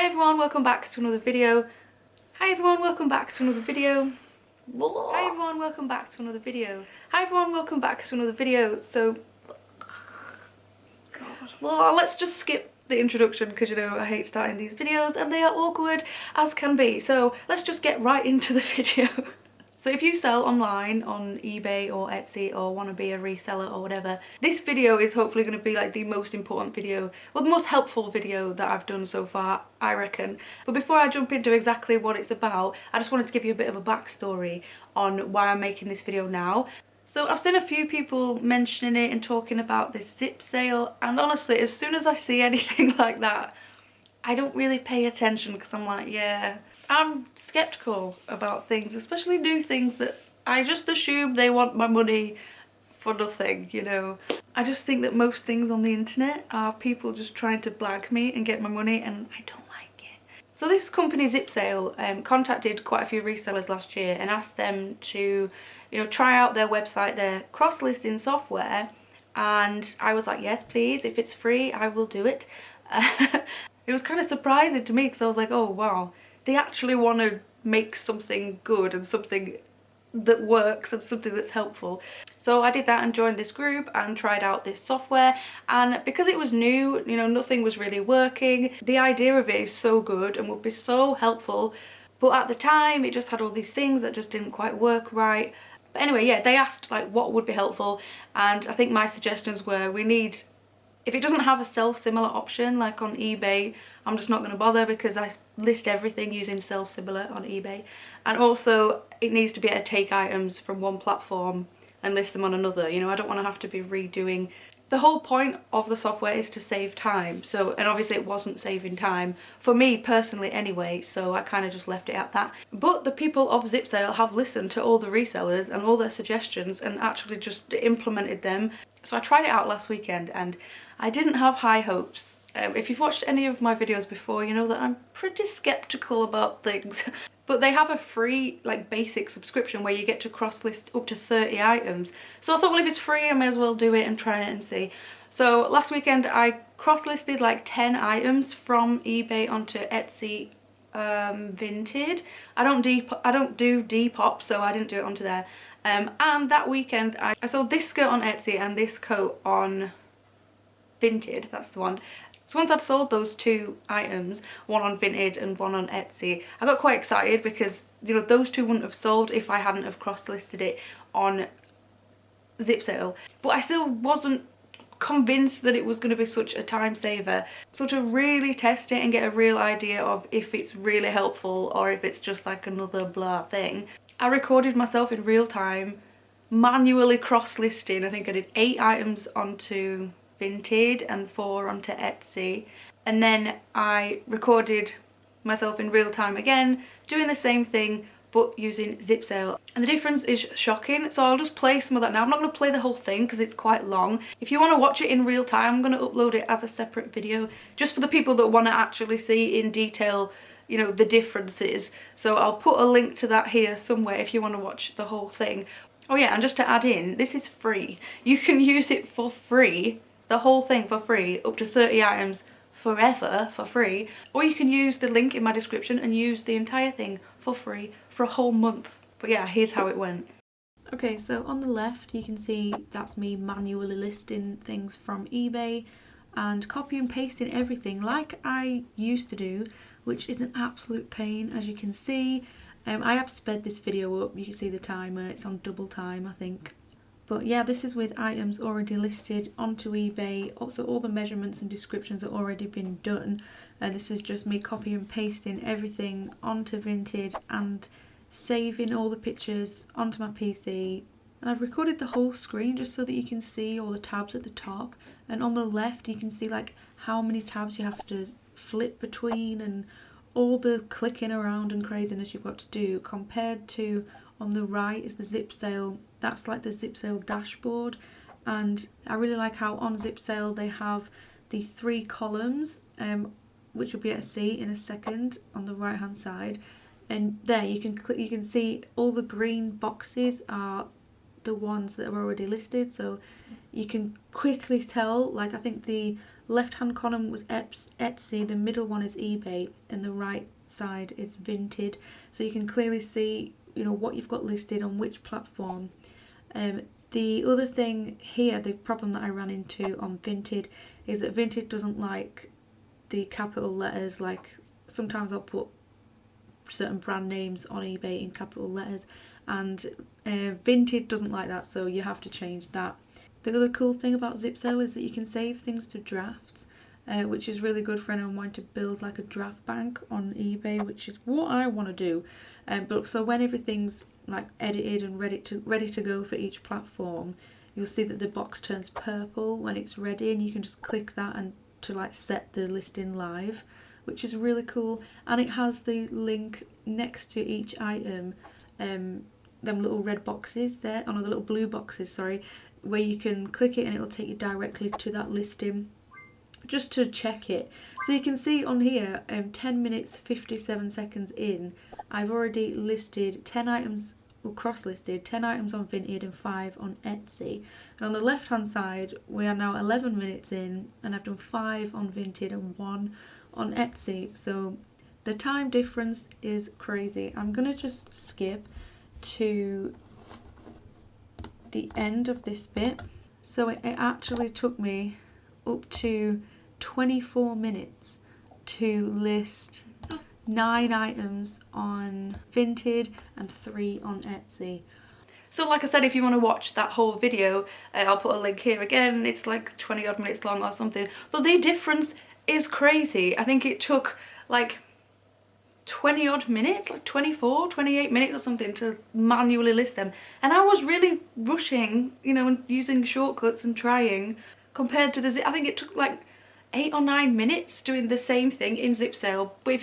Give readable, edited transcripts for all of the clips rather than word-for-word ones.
Hi everyone, welcome back to another video. Hi everyone, welcome back to another video. Hi everyone, welcome back to another video. Hi everyone, welcome back to another video. So, God, well, let's just skip the introduction because you know I hate starting these videos and they are awkward as can be. So let's just get right into the video. So if you sell online on eBay or Etsy or want to be a reseller or whatever, this video is hopefully going to be like the most important video, well, the most helpful video that I've done so far, I reckon. But before I jump into exactly what it's about, I just wanted to give you a bit of a backstory on why I'm making this video now. So I've seen a few people mentioning it and talking about this Zipsale, and honestly, as soon as I see anything like that, I don't really pay attention because I'm like, yeah, I'm skeptical about things, especially new things that I just assume they want my money for nothing, you know. I just think that most things on the internet are people just trying to blag me and get my money, and I don't like it. So this company Zipsale contacted quite a few resellers last year and asked them to, you know, try out their website, their cross-listing software, and I was like, yes please, if it's free I will do it. It was kind of surprising to me because I was like, oh wow, they actually want to make something good and something that works and something that's helpful. So I did that and joined this group and tried out this software, and because it was new, you know, nothing was really working. The idea of it is so good and would be so helpful, but at the time it just had all these things that just didn't quite work right. But anyway, yeah, they asked like what would be helpful, and I think my suggestions were, we need, if it doesn't have a sell similar option like on eBay, I'm just not going to bother because I list everything using sell similar on eBay. And also it needs to be able to take items from one platform and list them on another. You know, I don't want to have to be redoing. The whole point of the software is to save time. So, and obviously it wasn't saving time for me personally anyway, so I kind of just left it at that. But the people of Zipsale have listened to all the resellers and all their suggestions and actually just implemented them. So I tried it out last weekend and I didn't have high hopes. If you've watched any of my videos before, you know that I'm pretty skeptical about things. But they have a free, like, basic subscription where you get to cross-list up to 30 items. So I thought, well, if it's free, I may as well do it and try it and see. So last weekend I cross-listed like 10 items from eBay onto Etsy Vinted. I don't do Depop, so I didn't do it onto there. And that weekend I sold this skirt on Etsy and this coat on Vinted, that's the one. So once I'd sold those two items, one on Vinted and one on Etsy, I got quite excited because, you know, those two wouldn't have sold if I hadn't have cross-listed it on Zipsale. But I still wasn't convinced that it was going to be such a time saver. So to really test it and get a real idea of if it's really helpful or if it's just like another blah thing, I recorded myself in real time manually cross-listing. I think I did 8 items onto Vinted and 4 onto Etsy, and then I recorded myself in real time again doing the same thing but using Zipsale, and the difference is shocking. So I'll just play some of that now. I'm not going to play the whole thing because it's quite long. If you want to watch it in real time, I'm going to upload it as a separate video just for the people that want to actually see in detail, you know, the differences. So I'll put a link to that here somewhere if you want to watch the whole thing. Oh yeah, and just to add in, this is free. You can use it for free, the whole thing for free, up to 30 items forever for free, or you can use the link in my description and use the entire thing for free for a whole month. But yeah, here's how it went. Okay, so on the left you can see that's me manually listing things from eBay and copy and pasting everything like I used to do, which is an absolute pain, as you can see. I have sped this video up, you can see the timer, it's on double time I think. But yeah, this is with items already listed onto eBay. Also, all the measurements and descriptions have already been done. This is just me copy and pasting everything onto Vinted and saving all the pictures onto my PC. And I've recorded the whole screen just so that you can see all the tabs at the top. And on the left, you can see like how many tabs you have to flip between and all the clicking around and craziness you've got to do, compared to on the right is the Zipsale. That's like the Zipsale dashboard, and I really like how on Zipsale they have the 3 columns, which you'll be able to see in a second on the right hand side. And there you can see all the green boxes are the ones that are already listed, so you can quickly tell. Like I think the left hand column was Etsy, the middle one is eBay, and the right side is Vinted. So you can clearly see, you know, what you've got listed on which platform. The other thing here, the problem that I ran into on Vinted, is that Vinted doesn't like the capital letters. Like sometimes I'll put certain brand names on eBay in capital letters, and Vinted doesn't like that, so you have to change that. The other cool thing about Zipsale is that you can save things to drafts, which is really good for anyone wanting to build like a draft bank on eBay, which is what I want to do. But so when everything's like edited and ready to go for each platform, you'll see that the box turns purple when it's ready, and you can just click that and to like set the listing live, which is really cool. And it has the link next to each item, them little red boxes there, oh no, the little blue boxes, sorry, where you can click it and it'll take you directly to that listing just to check it. So you can see on here, 10 minutes 57 seconds in, I've already listed 10 items, or cross-listed 10 items on Vinted and 5 on Etsy. And on the left hand side, we are now 11 minutes in, and I've done 5 on Vinted and 1 on Etsy. So the time difference is crazy. I'm gonna just skip to the end of this bit. So it actually took me up to 24 minutes to list 9 items on Vinted and 3 on Etsy. So like I said, if you want to watch that whole video, I'll put a link here again. It's like 20 odd minutes long or something, but the difference is crazy. I think it took like 20 odd minutes, like 24, 28 minutes or something to manually list them. And I was really rushing, you know, and using shortcuts and trying, compared to the I think it took like 8 or 9 minutes doing the same thing in Zipsale. But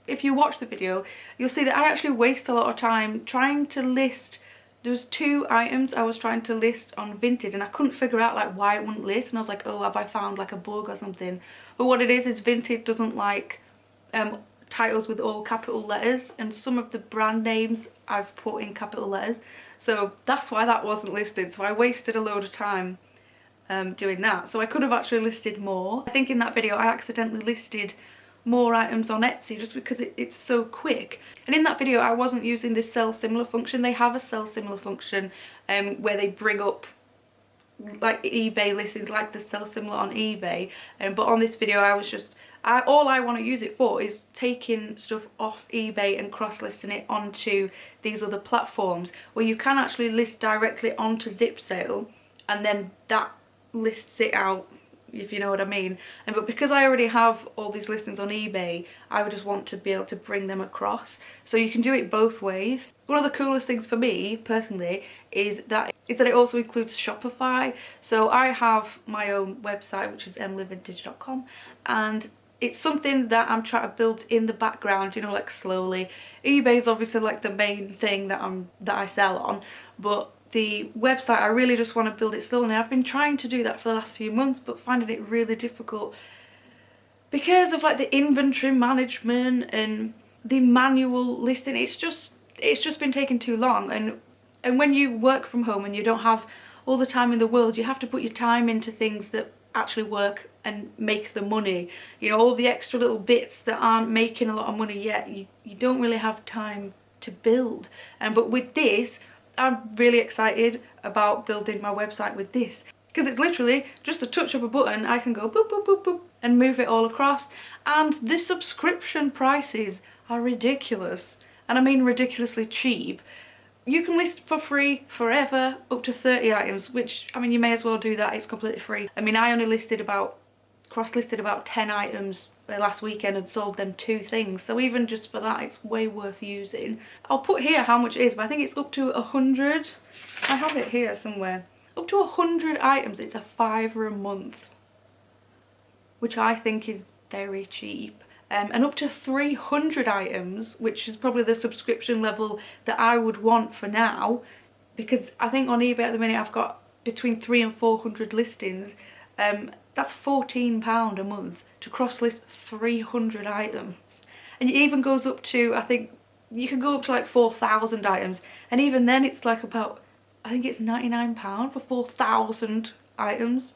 if you watch the video, you'll see that I actually waste a lot of time trying to list. There was 2 items I was trying to list on Vinted, and I couldn't figure out like why it wouldn't list, and I was like, oh, have I found like a bug or something? But what it is Vinted doesn't like titles with all capital letters, and some of the brand names I've put in capital letters, so that's why that wasn't listed. So I wasted a load of time doing that. So I could have actually listed more. I think in that video I accidentally listed more items on Etsy just because it's so quick. And in that video I wasn't using this sell similar function. They have a sell similar function where they bring up like eBay listings, like the sell similar on eBay, but on this video I was just all I want to use it for is taking stuff off eBay and cross-listing it onto these other platforms where you can actually list directly onto Zipsale, and then that lists it out, if you know what I mean. But because I already have all these listings on eBay, I would just want to be able to bring them across. So you can do it both ways. One of the coolest things for me personally is that it also includes Shopify. So I have my own website, which is emlyvintage.com, and it's something that I'm trying to build in the background, you know, like slowly. eBay is obviously like the main thing that I sell on, but the website I really just want to build it slowly. I've been trying to do that for the last few months, but finding it really difficult because of like the inventory management and the manual listing. It's just been taking too long, and when you work from home and you don't have all the time in the world, you have to put your time into things that actually work and make the money. You know, all the extra little bits that aren't making a lot of money yet, you don't really have time to build. But with this, I'm really excited about building my website with this, because it's literally just a touch of a button. I can go boop, boop, boop, boop, and move it all across. And the subscription prices are ridiculous. And I mean ridiculously cheap. You can list for free forever up to 30 items, which, I mean, you may as well do that. It's completely free. I mean, I only cross-listed about 10 items last weekend and sold them 2 things. So even just for that, it's way worth using. I'll put here how much it is, but I think it's up to 100. I have it here somewhere. Up to 100 items. It's a £5 a month, which I think is very cheap. And up to 300 items, which is probably the subscription level that I would want for now, because I think on eBay at the minute I've got between 300 and 400 listings. That's £14 a month to cross-list 300 items. And it even goes up to, I think, you can go up to like 4,000 items, and even then it's like about, I think it's £99 for 4,000 items,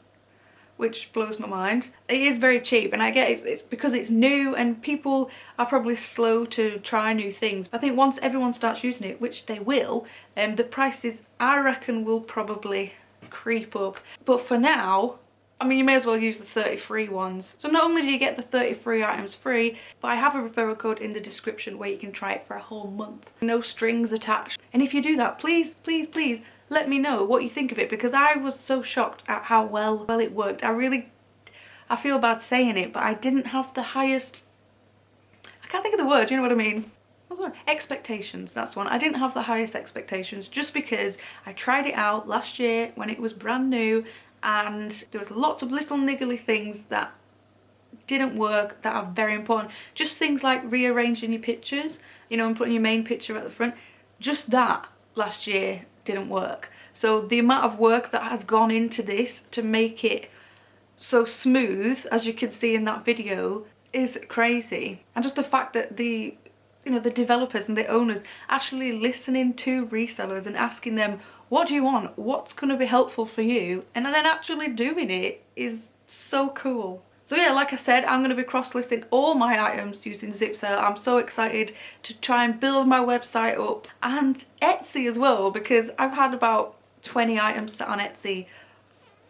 which blows my mind. It is very cheap, and I get it's because it's new and people are probably slow to try new things. I think once everyone starts using it, which they will, the prices I reckon will probably creep up. But for now, I mean, you may as well use the 33 ones. So not only do you get the 33 items free, but I have a referral code in the description where you can try it for a whole month. No strings attached. And if you do that, please, please, please let me know what you think of it, because I was so shocked at how well it worked. I feel bad saying it, but I didn't have the highest, I can't think of the word, you know what I mean? Expectations, that's one. I didn't have the highest expectations just because I tried it out last year when it was brand new, and there was lots of little niggly things that didn't work that are very important. Just things like rearranging your pictures, you know, and putting your main picture at the front. Just that last year didn't work. So the amount of work that has gone into this to make it so smooth, as you can see in that video, is crazy. And just the fact that the developers and the owners actually listening to resellers and asking them, what do you want? What's going to be helpful for you? And then actually doing it is so cool. So yeah, like I said, I'm going to be cross-listing all my items using Zipsale. I'm so excited to try and build my website up, and Etsy as well, because I've had about 20 items set on Etsy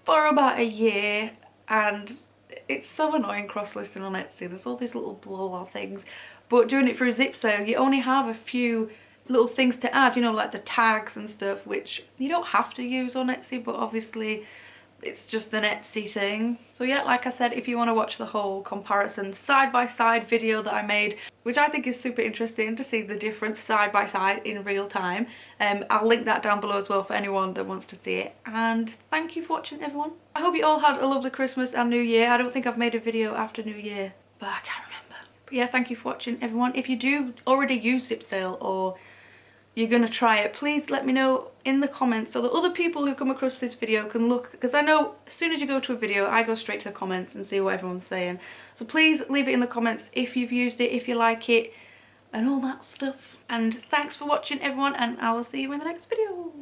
for about a year, and it's so annoying cross-listing on Etsy. There's all these little blah things, but doing it through Zipsale, you only have a few little things to add, you know, like the tags and stuff, which you don't have to use on Etsy, but obviously it's just an Etsy thing. So yeah, like I said, if you want to watch the whole comparison side-by-side video that I made, which I think is super interesting to see the difference side-by-side in real time, I'll link that down below as well for anyone that wants to see it. And thank you for watching, everyone. I hope you all had a lovely Christmas and New Year. I don't think I've made a video after New Year, but I can't remember. But yeah, thank you for watching, everyone. If you do already use Zipsale or you're gonna try it, please let me know in the comments so that other people who come across this video can look, because I know as soon as you go to a video I go straight to the comments and see what everyone's saying. So please leave it in the comments if you've used it, if you like it, and all that stuff. And thanks for watching, everyone, and I will see you in the next video.